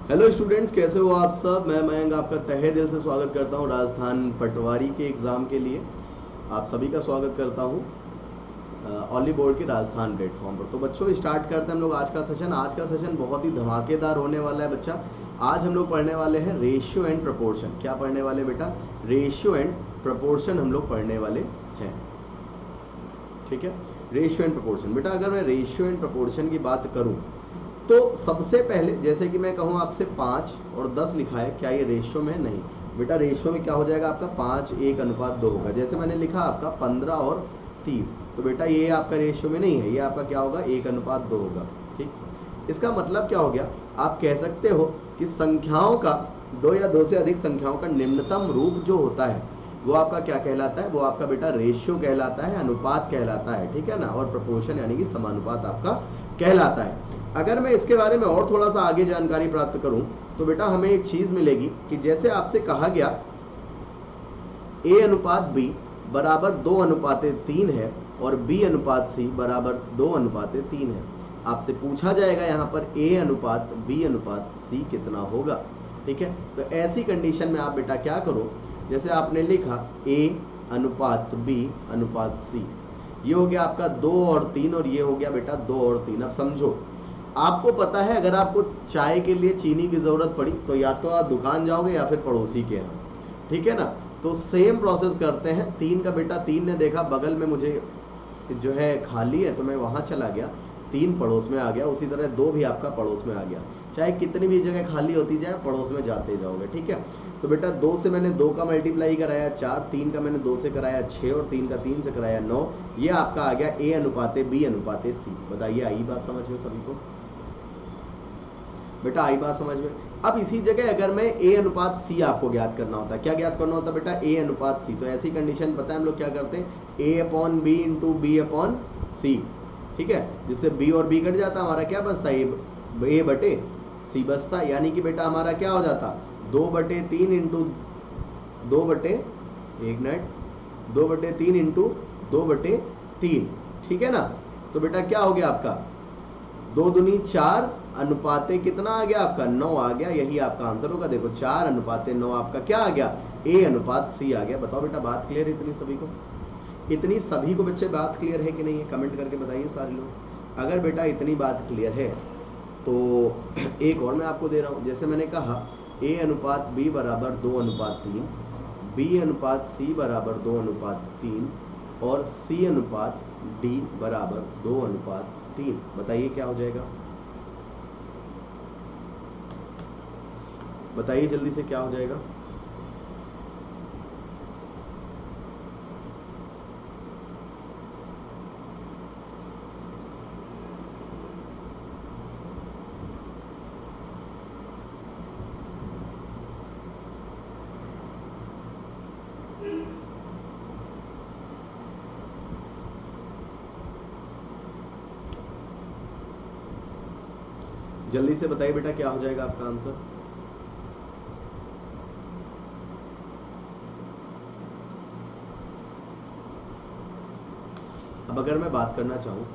Hello students, कैसे हो आप सब। मैं मयंक आपका तहे दिल से स्वागत करता हूं राजस्थान पटवारी के एग्ज़ाम के लिए। आप सभी का स्वागत करता हूं ऑली बोर्ड के राजस्थान प्लेटफॉर्म पर। तो बच्चों स्टार्ट करते हैं हम लोग आज का सेशन। आज का सेशन बहुत ही धमाकेदार होने वाला है बच्चा। आज हम लोग पढ़ने वाले हैं रेशियो एंड प्रपोर्शन। क्या पढ़ने वाले बेटा? रेशियो एंड प्रपोर्शन हम लोग पढ़ने वाले हैं। ठीक है, रेशियो एंड प्रपोर्शन। बेटा अगर मैं रेशियो एंड प्रपोर्शन की बात करूं तो सबसे पहले जैसे कि मैं कहूँ आपसे 5 और 10 लिखा है, क्या ये रेशियो में है? नहीं बेटा, रेशियो में क्या हो जाएगा आपका 5:1:2 होगा। जैसे मैंने लिखा आपका 15 और 30, तो बेटा ये आपका रेशियो में नहीं है, ये आपका क्या होगा 1:2 होगा। ठीक, इसका मतलब क्या हो गया? आप कह सकते हो कि संख्याओं का, दो या दो से अधिक संख्याओं का निम्नतम रूप जो होता है वो आपका क्या कहलाता है? वो आपका बेटा रेशियो कहलाता है, अनुपात कहलाता है। ठीक है ना, और प्रपोर्शन यानी कि समानुपात आपका कहलाता है। अगर मैं इसके बारे में और थोड़ा सा आगे जानकारी प्राप्त करूं तो बेटा हमें एक चीज मिलेगी कि जैसे आपसे कहा गया A:B बराबर 2:3 है और B:C बराबर 2:3 है। आपसे पूछा जाएगा यहाँ पर A:B:C कितना होगा। ठीक है, तो ऐसी कंडीशन में आप बेटा क्या करो, जैसे आपने लिखा A:B:C, ये हो गया आपका 2 और 3 और ये हो गया बेटा 2 और 3। अब समझो, आपको पता है अगर आपको चाय के लिए चीनी की ज़रूरत पड़ी तो या तो आप दुकान जाओगे या फिर पड़ोसी के यहाँ। ठीक है ना, तो सेम प्रोसेस करते हैं। 3 का बेटा 3 ने देखा बगल में मुझे जो है खाली है तो मैं वहाँ चला गया, 3 पड़ोस में आ गया। उसी तरह 2 भी आपका पड़ोस में आ गया। चाहे कितनी भी जगह खाली होती जाए पड़ोस में जाते जाओगे। ठीक है, तो बेटा 2 से मैंने 2 का मल्टीप्लाई कराया 4, 3 का मैंने 2 से कराया 6 और 3 का 3 से कराया 9। ये आपका आ गया A:B:C। बताइए आई बात समझ में सभी को? बेटा आई बात समझ में? अब इसी जगह अगर मैं A:C आपको ज्ञात करना होता, क्या ज्ञात करना होता बेटा? A:C। तो ऐसी कंडीशन पता है हम लोग क्या करते हैं? A/B into B/C। ठीक है, जिससे B और B कट जाता, हमारा क्या बचता? A/C बचता। यानी कि बेटा हमारा क्या हो जाता? 2/3 इंटू 2/3 इंटू 2/3। ठीक है ना, तो बेटा क्या हो गया आपका 2 दूनी 4 अनुपाते कितना आ गया आपका 9 आ गया। यही आपका आंसर होगा। देखो 4:9 आपका क्या आ गया? A:C आ गया। बताओ बेटा बात क्लियर है इतनी सभी को? इतनी सभी को बच्चे बात क्लियर है कि नहीं है? कमेंट करके बताइए सारे लोग। अगर बेटा इतनी बात क्लियर है तो एक और मैं आपको दे रहा हूँ। जैसे मैंने कहा A:B बराबर 2:3, B:C बराबर 2:3 और C:D बराबर 2:3। बताइए क्या हो जाएगा? बताइए जल्दी से क्या हो जाएगा? जल्दी से बताइए बेटा क्या हो जाएगा आपका आंसर? अब अगर मैं बात करना चाहूँ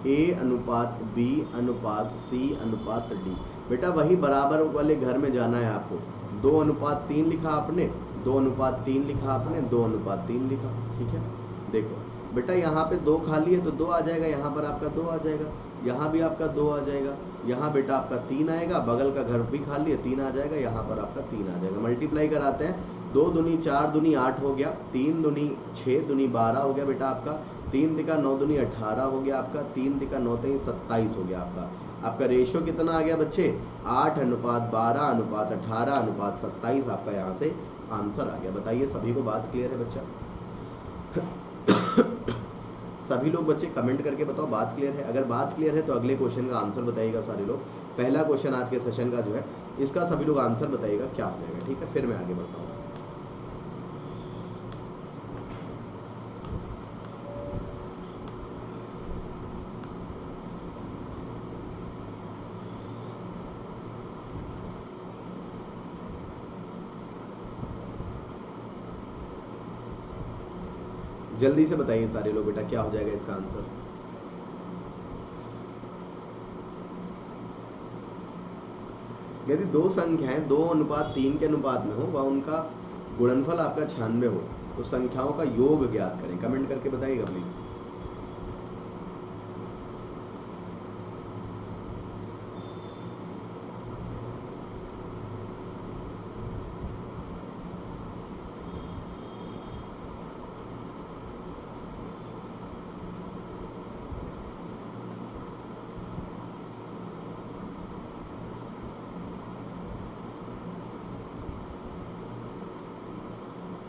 A:B:C:D, बेटा वही बराबर वाले घर में जाना है आपको। 2:3 लिखा आपने, 2:3 लिखा आपने, 2:3 लिखा। ठीक है, देखो बेटा यहाँ पे 2 खाली है तो 2 आ जाएगा, यहाँ पर आपका 2 आ जाएगा, यहाँ भी आपका 2 आ जाएगा, यहाँ बेटा आपका 3 आएगा, बगल का घर भी खाली है 3 आ जाएगा, यहाँ पर आपका 3 आ जाएगा। मल्टीप्लाई कराते हैं, 2 दूनी 4 दूनी 8 हो गया, 3 दूनी 6 दूनी 12 हो गया बेटा आपका, 3 तिका 9 दूनी 18 हो गया आपका, 3 तिका 9 तेईं 27 हो गया आपका। आपका रेशियो कितना आ गया बच्चे? 8:12:18:27 आपका यहाँ से आंसर आ गया। बताइए सभी को बात क्लियर है बच्चा? सभी लोग बच्चे कमेंट करके बताओ बात क्लियर है। अगर बात क्लियर है तो अगले क्वेश्चन का आंसर बताइएगा सारे लोग। पहला क्वेश्चन आज के सेशन का जो है इसका सभी लोग आंसर बताइएगा क्या हो जाएगा। ठीक है, फिर मैं आगे बढ़ता हूँ। जल्दी से बताइए सारे लोग बेटा क्या हो जाएगा इसका आंसर? यदि दो संख्याएं 2:3 के अनुपात में हो वह उनका गुणनफल आपका 96 हो तो संख्याओं का योग ज्ञात करें। कमेंट करके बताइएगा प्लीज।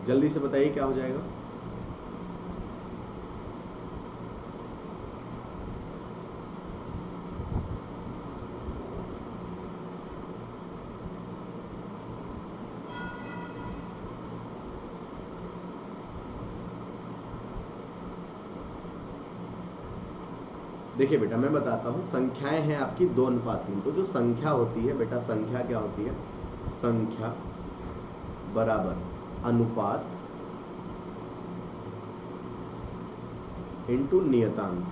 जल्दी से बताइए क्या हो जाएगा। देखिए बेटा मैं बताता हूँ, संख्याएं हैं आपकी 2:3। तो जो संख्या होती है बेटा, संख्या क्या होती है? संख्या बराबर अनुपात इंटू नियतांक,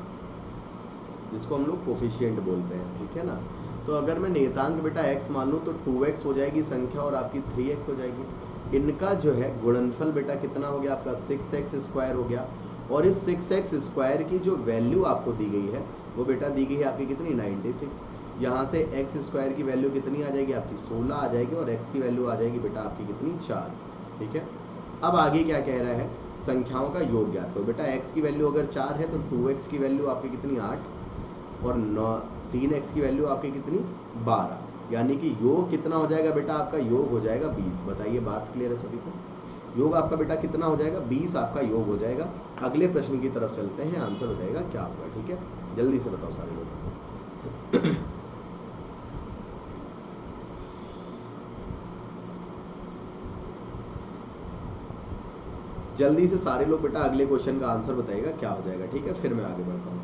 जिसको हम लोग कोफिशिएंट बोलते हैं, ठीक है ना। तो अगर मैं नियतांक बेटा x मान लूँ तो 2x हो जाएगी संख्या और आपकी 3x हो जाएगी। इनका जो है गुणनफल बेटा कितना हो गया आपका? 6x² हो गया। और इस 6x² की जो वैल्यू आपको दी गई है वो बेटा दी गई है आपकी कितनी? 96। यहाँ से x² की वैल्यू कितनी आ जाएगी आपकी? 16 आ जाएगी। और x की वैल्यू आ जाएगी बेटा आपकी कितनी? 4। ठीक है। अब आगे क्या कह रहा है? संख्याओं का योग ज्ञात करो। बेटा x की वैल्यू अगर 4 है तो 2x की वैल्यू आपकी कितनी? 8। और 3x की वैल्यू आपकी कितनी? 12। यानी कि योग कितना हो जाएगा बेटा आपका? योग हो जाएगा 20। बताइए बात क्लियर है सभी को? योग आपका बेटा कितना हो जाएगा? 20 आपका योग हो जाएगा। अगले प्रश्न की तरफ चलते हैं, आंसर हो जाएगा क्या होगा। ठीक है, जल्दी से बताओ सारे लोग। जल्दी से सारे लोग बेटा अगले क्वेश्चन का आंसर बताइएगा क्या हो जाएगा। ठीक है, फिर मैं आगे बढ़ता हूँ।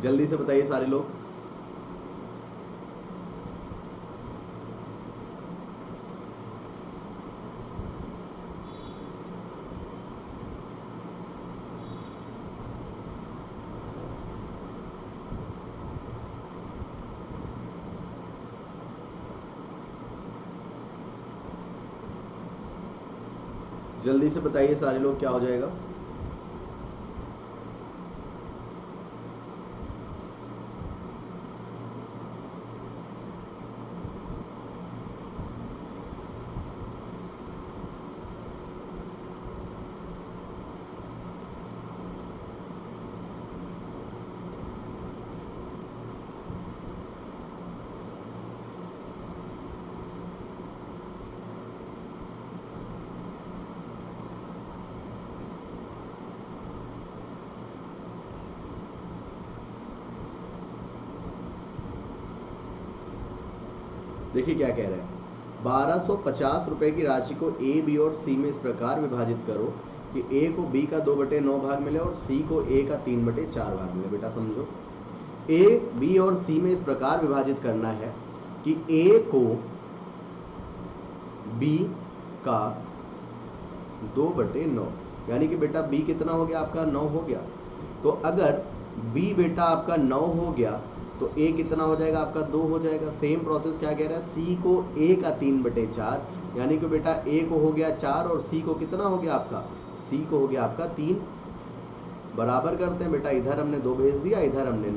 जल्दी से बताइए सारे लोग। जल्दी से बताइए सारे लोग क्या हो जाएगा। देखिए क्या कह रहे हैं। 1250 रुपए की राशि को ए, बी और सी में इस प्रकार विभाजित करो कि ए को बी का 2/9 भाग मिले और सी को ए का 3/4 भाग मिले। बेटा समझो, ए, बी और सी में इस प्रकार विभाजित करना है कि ए को बी का 2/9, यानी कि बेटा बी कितना हो गया आपका? 9 हो गया। तो अगर बी बेटा आपका 9 हो गया तो ए कितना हो जाएगा आपका? 2 हो जाएगा। सेम प्रोसेस क्या कह रहा है? सी को ए का 3/4, यानी कि बेटा ए को हो गया 4 और सी को कितना हो गया आपका? सी को हो गया आपका 3। बराबर करते हैं बेटा, इधर हमने 2 भेज दिया, इधर हमने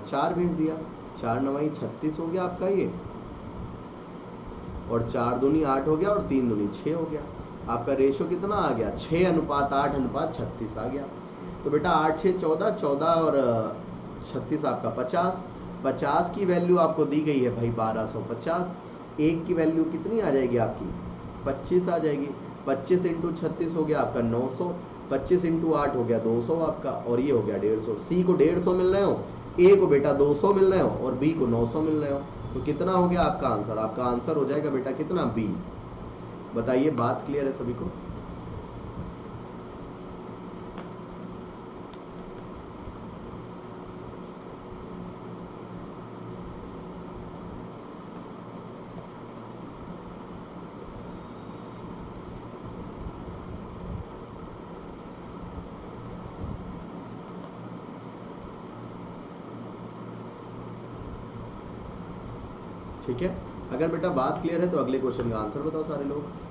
4 भेज दिया। 4 9 36 हो गया आपका ये, और 4 दूनी 8 हो गया और 3 दूनी 6 हो गया। आपका रेशो कितना आ गया? 6:8:36 आ गया। तो बेटा 8 6 14, 14 और 36 आपका 50। 50 की वैल्यू आपको दी गई है भाई 1250। एक की वैल्यू कितनी आ जाएगी आपकी? 25 आ जाएगी। 25 इंटू 36 हो गया आपका 900। 25 इंटू 8 हो गया 200 आपका, और ये हो गया 150। सी को 150 मिल रहे हो, ए को बेटा 200 मिल रहे हो और बी को 900 मिल रहे हो। तो कितना हो गया आपका आंसर? आपका आंसर हो जाएगा बेटा कितना? बी। बताइए बात क्लियर है सभी को? ठीक है, अगर बेटा बात क्लियर है तो अगले क्वेश्चन का आंसर बताओ सारे लोग।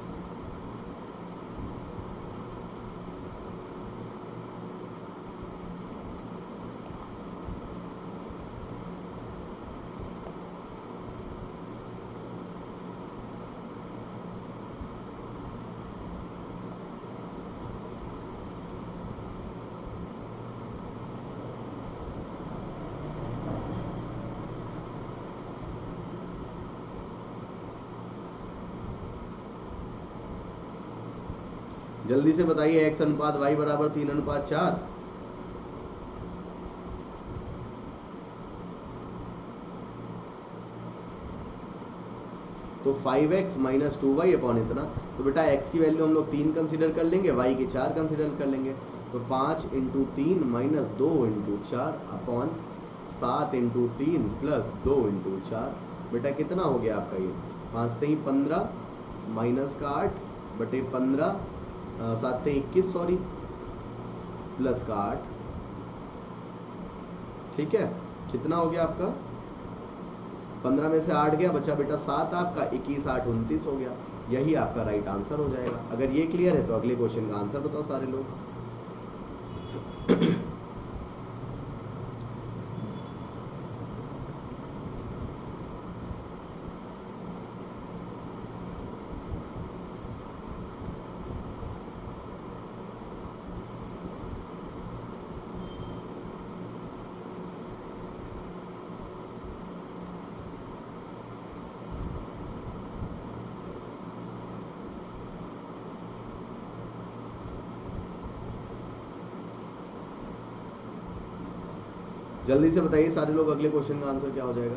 जल्दी से बताइए, x अनुपात y बराबर 3:4। तो 5x माइनस 2y अपॉन इतना, तो बेटा x की वैल्यू हम लोग 3 कंसिडर कर लेंगे, y की 4 कंसिडर कर लेंगे। तो 5 into 3 minus 2 into 4 upon 7 into 3 plus 2 into 4। बेटा कितना हो गया आपका ये, 5 3 15 माइनस का 8 बटे 15 7 3 21 सॉरी प्लस का 8। ठीक है, कितना हो गया आपका, 15 में से 8 गया, बचा बेटा 7 आपका, 21 8 29 हो गया। यही आपका राइट आंसर हो जाएगा। अगर ये क्लियर है तो अगले क्वेश्चन का आंसर बताओ सारे लोग। जल्दी से बताइए सारे लोग, अगले क्वेश्चन का आंसर क्या हो जाएगा।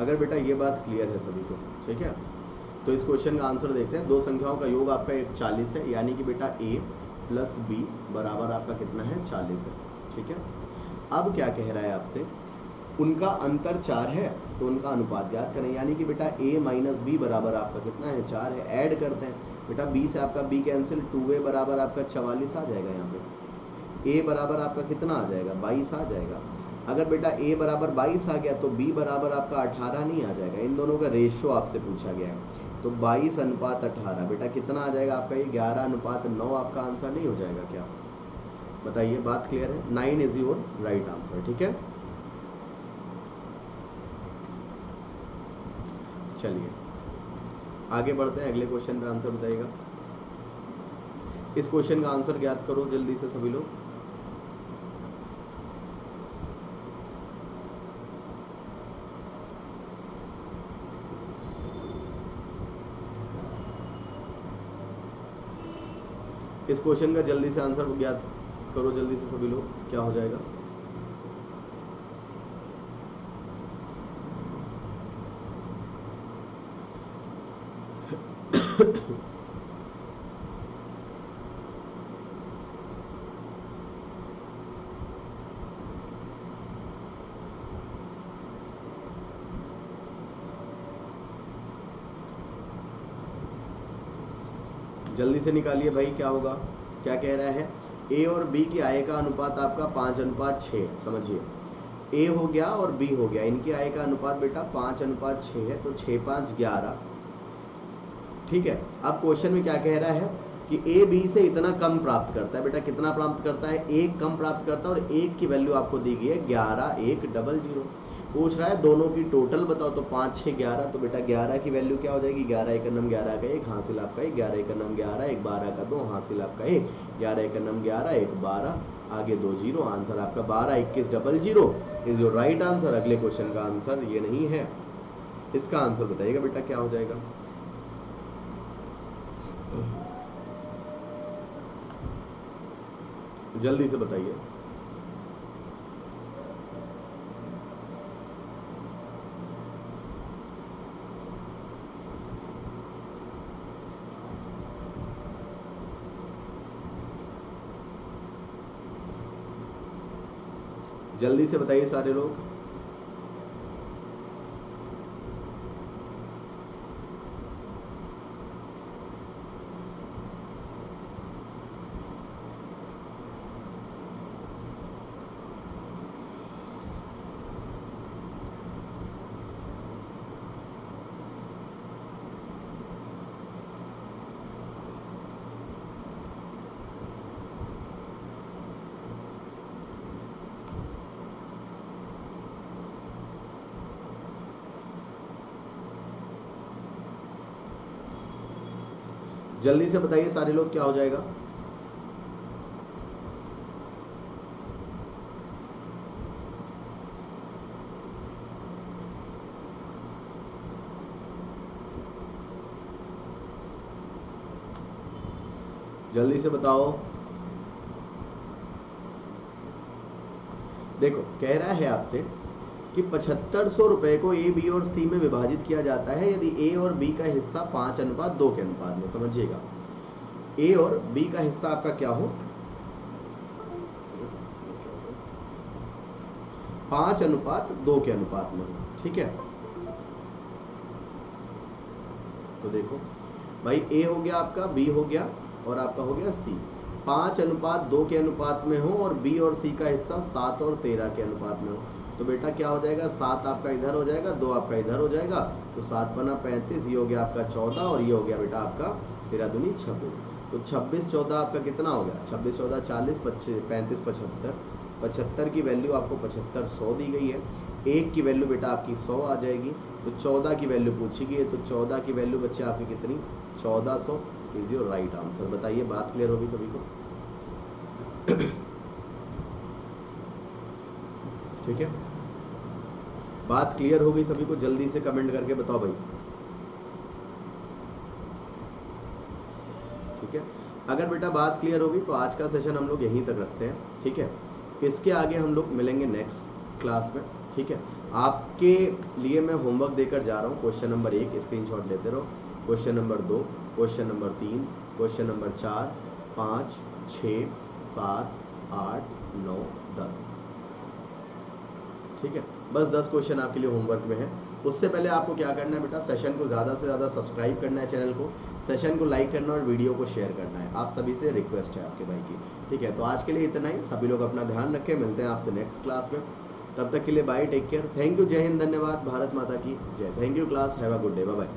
अगर बेटा ये बात क्लियर है सभी को, ठीक है, तो इस क्वेश्चन का आंसर देखते हैं। दो संख्याओं का योग आपका 40 है, यानी कि बेटा a प्लस बी बराबर आपका कितना है, 40 है। ठीक है, अब क्या कह रहा है आपसे, उनका अंतर 4 है तो उनका अनुपात ज्ञात करें, यानी कि बेटा a माइनस बी बराबर आपका कितना है, 4 है। ऐड करते हैं बेटा, b से आपका b कैंसिल, 2a बराबर आपका 44 आ जाएगा। यहाँ पे a बराबर आपका कितना आ जाएगा, 22 आ जाएगा। अगर बेटा a बराबर 22 आ गया तो b बराबर आपका 18 नहीं आ जाएगा। इन दोनों का रेशियो आपसे पूछा गया है, तो 22 अनुपात 18 बेटा कितना आ जाएगा आपका, ये 11 अनुपात 9 आपका आंसर नहीं हो जाएगा क्या, बताइए। बात क्लियर है, 9 इज योर राइट आंसर। ठीक है, चलिए आगे बढ़ते हैं, अगले क्वेश्चन का आंसर बताइएगा। इस क्वेश्चन का आंसर ज्ञात करो जल्दी से सभी लोग। इस क्वेश्चन का जल्दी से आंसर ज्ञात करो जल्दी से सभी लोग, क्या हो जाएगा। जल्दी से निकालिए भाई, क्या होगा, क्या कह रहा है, a और b की आय का अनुपात आपका 5:6। समझिए, a हो गया और b हो गया, इनकी आय का अनुपात बेटा 5:6 है, तो 6 5 11। ठीक है, अब क्वेश्चन में क्या कह रहा है कि a b से इतना कम प्राप्त करता है। बेटा कितना प्राप्त करता है, 1 कम प्राप्त करता है, और 1 की वैल्यू आपको दी गई है 11 1 0 0। पूछ रहा है दोनों की टोटल बताओ, तो 5 6 11, तो बेटा 11 की वैल्यू क्या हो जाएगी, 11 1 11 का 1 हासिल आपका 1, 11 1 11 1 12 का 2 हासिल आपका 1, 11 1 11 1 12, आगे 2 0, आंसर आपका 12 21 0 0 इज योर राइट आंसर। अगले क्वेश्चन का आंसर ये नहीं है, इसका आंसर बताइएगा बेटा क्या हो जाएगा। जल्दी से बताइए। जल्दी से बताइए सारे लोग। जल्दी से बताइए सारे लोग, क्या हो जाएगा। जल्दी से बताओ। देखो कह रहा है आपसे कि 7500 रुपए को ए, बी और सी में विभाजित किया जाता है यदि ए और बी का हिस्सा 5:2 के अनुपात में। समझिएगा, ए और बी का हिस्सा आपका क्या हो, 5:2 के अनुपात में हो। ठीक है, तो देखो भाई, ए हो गया आपका, बी हो गया और आपका हो गया सी, 5:2 के अनुपात में हो और बी और सी का हिस्सा 7 और 13 के अनुपात में हो। तो बेटा क्या हो जाएगा, 7 आपका इधर हो जाएगा, 2 आपका इधर हो जाएगा, तो 7 पना 35, ये हो गया आपका 14 और ये हो गया बेटा आपका 13 दूनी 26। तो 26 14 आपका कितना हो गया, 26 14 40, 35 75, 75 की वैल्यू आपको 7500 दी गई है। एक की वैल्यू बेटा आपकी 100 आ जाएगी, तो 14 की वैल्यू पूछी गई है, तो 14 की वैल्यू बच्चे आपकी कितनी, 1400 इज योर राइट आंसर। बताइए, बात क्लियर होगी सभी को। ठीक है, बात क्लियर हो गई सभी को, जल्दी से कमेंट करके बताओ भाई। ठीक है, अगर बेटा बात क्लियर होगी तो आज का सेशन हम लोग यहीं तक रखते हैं। ठीक है, इसके आगे हम लोग मिलेंगे नेक्स्ट क्लास में। ठीक है, आपके लिए मैं होमवर्क देकर जा रहा हूँ। क्वेश्चन नंबर 1 स्क्रीनशॉट लेते रहो, question number 2, question number 3, question number 4, 5, 6, 7, 8, 9, 10। ठीक है, बस 10 क्वेश्चन आपके लिए होमवर्क में है। उससे पहले आपको क्या करना है बेटा, सेशन को ज़्यादा से ज़्यादा सब्सक्राइब करना है चैनल को, सेशन को लाइक करना और वीडियो को शेयर करना है। आप सभी से रिक्वेस्ट है आपके भाई की। ठीक है, तो आज के लिए इतना ही। सभी लोग अपना ध्यान रखें, मिलते हैं आपसे नेक्स्ट क्लास में। तब तक के लिए bye, take care, thank you, जय हिंद, धन्यवाद, भारत माता की जय। Thank you class, have a good day, bye bye.